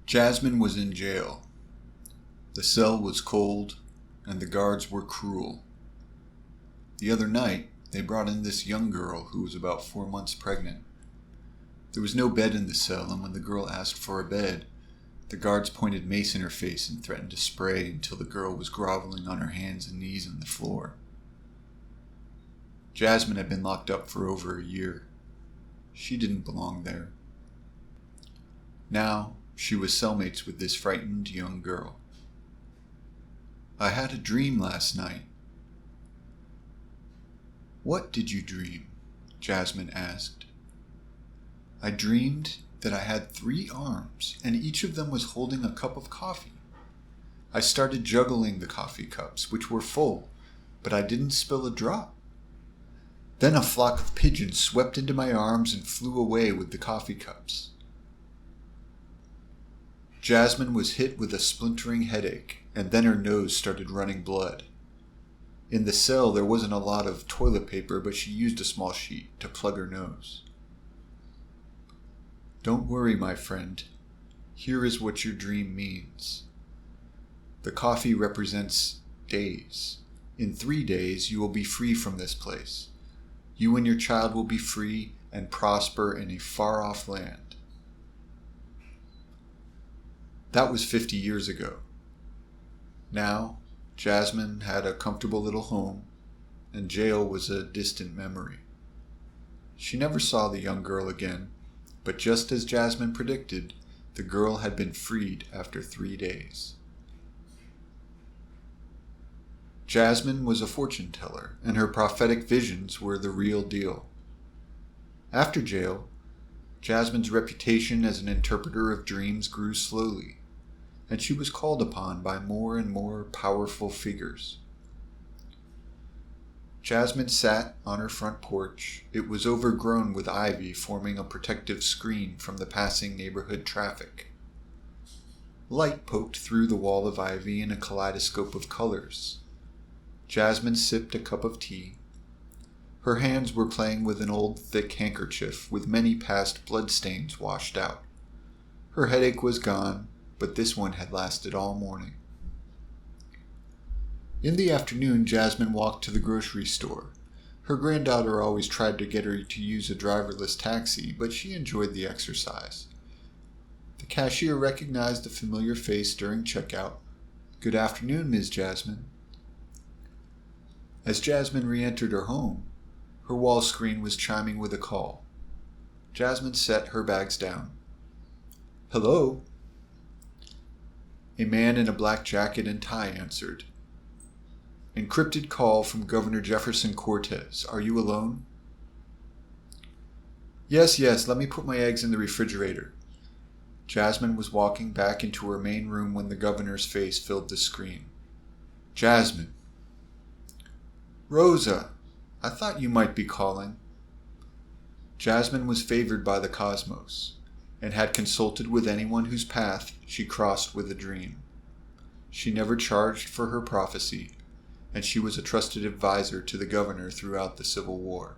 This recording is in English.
Jasmine was in jail. The cell was cold, and the guards were cruel. The other night, they brought in this young girl who was about 4 months pregnant. There was no bed in the cell, and when the girl asked for a bed, the guards pointed mace in her face and threatened to spray until the girl was groveling on her hands and knees on the floor. Jasmine had been locked up for over a year. She didn't belong there. Now, she was cellmates with this frightened young girl. "I had a dream last night." "What did you dream?" Jasmine asked. "I dreamed that I had 3 arms, and each of them was holding a cup of coffee. I started juggling the coffee cups, which were full, but I didn't spill a drop. Then a flock of pigeons swept into my arms and flew away with the coffee cups." Jasmine was hit with a splintering headache, and then her nose started running blood. In the cell, there wasn't a lot of toilet paper, but she used a small sheet to plug her nose. "Don't worry, my friend. Here is what your dream means. The coffee represents days. In 3 days, you will be free from this place. You and your child will be free and prosper in a far-off land." That was 50 years ago. Now, Jasmine had a comfortable little home, and jail was a distant memory. She never saw the young girl again, but just as Jasmine predicted, the girl had been freed after 3 days. Jasmine was a fortune teller, and her prophetic visions were the real deal. After jail, Jasmine's reputation as an interpreter of dreams grew slowly, and she was called upon by more and more powerful figures. Jasmine sat on her front porch. It was overgrown with ivy, forming a protective screen from the passing neighborhood traffic. Light poked through the wall of ivy in a kaleidoscope of colors. Jasmine sipped a cup of tea. Her hands were playing with an old thick handkerchief with many past bloodstains washed out. Her headache was gone, but this one had lasted all morning. In the afternoon, Jasmine walked to the grocery store. Her granddaughter always tried to get her to use a driverless taxi, but she enjoyed the exercise. The cashier recognized a familiar face during checkout. "Good afternoon, Ms. Jasmine." As Jasmine re-entered her home, her wall screen was chiming with a call. Jasmine set her bags down. "Hello?" A man in a black jacket and tie answered. "Encrypted call from Governor Jefferson Cortez. Are you alone?" Yes, let me put my eggs in the refrigerator." Jasmine was walking back into her main room when the governor's face filled the screen. "Jasmine." "Rosa, I thought you might be calling." Jasmine was favored by the cosmos, and had consulted with anyone whose path she crossed with a dream. She never charged for her prophecy, and she was a trusted advisor to the governor throughout the Civil War.